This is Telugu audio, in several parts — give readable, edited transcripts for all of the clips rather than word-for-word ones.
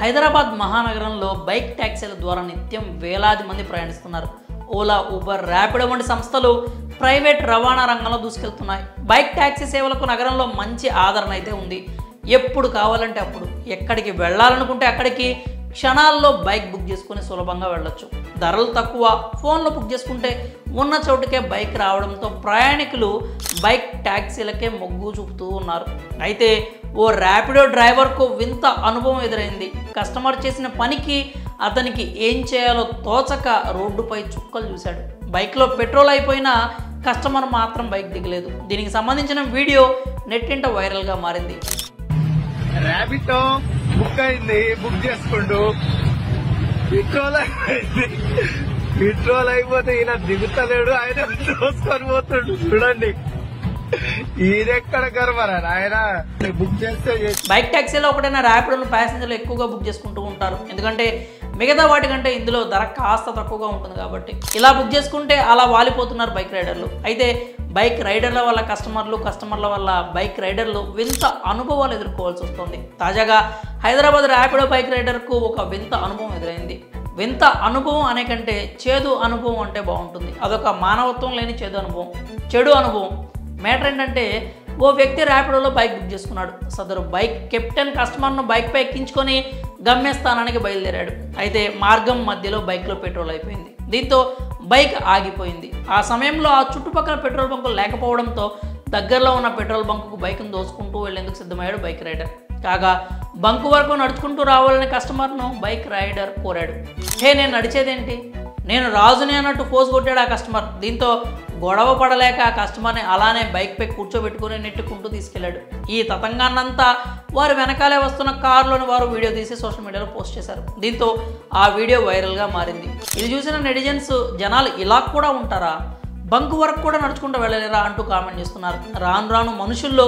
హైదరాబాద్ మహానగరంలో బైక్ ట్యాక్సీల ద్వారా నిత్యం వేలాది మంది ప్రయాణిస్తున్నారు. ఓలా, ఊబర్, ర్యాపిడో వంటి సంస్థలు ప్రైవేట్ రవాణా రంగంలో దూసుకెళ్తున్నాయి. బైక్ ట్యాక్సీ సేవలకు నగరంలో మంచి ఆదరణ అయితే ఉంది. ఎప్పుడు కావాలంటే అప్పుడు, ఎక్కడికి వెళ్ళాలనుకుంటే అక్కడికి క్షణాల్లో బైక్ బుక్ చేసుకుని సులభంగా వెళ్ళొచ్చు. ధరలు తక్కువ, ఫోన్లో బుక్ చేసుకుంటే ఉన్న చోటుకే బైక్ రావడంతో ప్రయాణికులు బైక్ ట్యాక్సీలకే మొగ్గు చూపుతూ ఉన్నారు. అయితే ఓ ర్యాపిడో డ్రైవర్కు వింత అనుభవం ఎదురైంది. కస్టమర్ చేసిన పనికి అతనికి ఏం చేయాలో తోచక రోడ్డుపై చుక్కలు చూశాడు. బైక్లో పెట్రోల్ అయిపోయినా కస్టమర్ మాత్రం బైక్ దిగలేదు. దీనికి సంబంధించిన వీడియో నెట్టింట వైరల్గా మారింది. ర్యాపిడో బుక్ అయింది, బుక్ చేసుకుంటూ పెట్రోల్ అయిపోతే ఈయన దిగుతలేడు, ఆయన చూసుకొని పోతుండు. చూడండి ఈయనెక్కడ గర్వరా ఆయన బుక్ చేస్తే. బైక్ ట్యాక్సీలో ఒకటైనా ర్యాపిడోను ప్యాసింజర్లు ఎక్కువగా బుక్ చేసుకుంటూ ఉంటారు. ఎందుకంటే మిగతా వాటికంటే ఇందులో ధర కాస్త తక్కువగా ఉంటుంది కాబట్టి. ఇలా బుక్ చేసుకుంటే అలా వాలిపోతున్నారు బైక్ రైడర్లు. అయితే బైక్ రైడర్ల వల్ల కస్టమర్ల వల్ల బైక్ రైడర్లు వింత అనుభవాలు ఎదుర్కోవాల్సి వస్తుంది. తాజాగా హైదరాబాద్ ర్యాపిడో బైక్ రైడర్కు ఒక వింత అనుభవం ఎదురైంది. వింత అనుభవం అనే కంటే చేదు అనుభవం అంటే బాగుంటుంది. అదొక మానవత్వం లేని చెడు అనుభవం. మ్యాటర్ ఏంటంటే, ఓ వ్యక్తి ర్యాపిడోలో బైక్ బుక్ చేసుకున్నాడు. సదరు బైక్ కెప్టెన్ కస్టమర్ను బైక్పై ఎక్కించుకొని గమ్యస్థానానికి బయలుదేరాడు. అయితే మార్గం మధ్యలో బైక్లో పెట్రోల్ అయిపోయింది. దీంతో బైక్ ఆగిపోయింది. ఆ సమయంలో ఆ చుట్టుపక్కల పెట్రోల్ బంకులు లేకపోవడంతో దగ్గరలో ఉన్న పెట్రోల్ బంకుకు బైక్ను దోచుకుంటూ వెళ్లేందుకు సిద్ధమయ్యాడు బైక్ రైడర్. కాగా బంకు వరకు నడుచుకుంటూ రావాలని కస్టమర్ను బైక్ రైడర్ కోరాడు. నేను నడిచేదేంటి, నేను రాజుని అన్నట్టు పోజు కొట్టాడు ఆ కస్టమర్. దీంతో గొడవ పడలేక ఆ కస్టమర్ని అలానే బైక్పై కూర్చోబెట్టుకుని నెట్టుకుంటూ తీసుకెళ్లాడు. ఈ తతంగాన్నంతా వారు వెనకాలే వస్తున్న కారులోని వారు వీడియో తీసి సోషల్ మీడియాలో పోస్ట్ చేశారు. దీంతో ఆ వీడియో వైరల్గా మారింది. ఇది చూసిన నెటిజన్స్ జనాలు ఇలా కూడా ఉంటారా, బంకు వరకు కూడా నడుచుకుంటూ వెళ్ళలేరా అంటూ కామెంట్ చేస్తున్నారు. రాను రాను మనుషుల్లో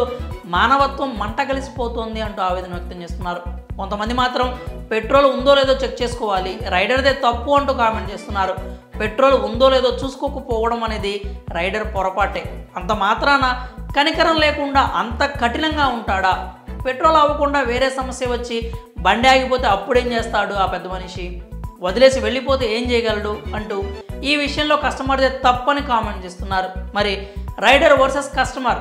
మానవత్వం మంట కలిసిపోతోంది అంటూ ఆవేదన వ్యక్తం చేస్తున్నారు. కొంతమంది మాత్రం పెట్రోల్ ఉందో లేదో చెక్ చేసుకోవాలి, రైడర్దే తప్పు అంటూ కామెంట్ చేస్తున్నారు. పెట్రోల్ ఉందో లేదో చూసుకోకపోవడం అనేది రైడర్ పొరపాటే. అంత మాత్రాన కనికరం లేకుండా అంత కఠినంగా ఉంటాడా? పెట్రోల్ అవ్వకుండా వేరే సమస్య వచ్చి బండి ఆగిపోతే అప్పుడేం చేస్తాడు ఆ పెద్ద మనిషి? వదిలేసి వెళ్ళిపోతే ఏం చేయగలడు అంటూ ఈ విషయంలో కస్టమర్దే తప్పని కామెంట్ చేస్తున్నారు. మరి రైడర్ వర్సెస్ కస్టమర్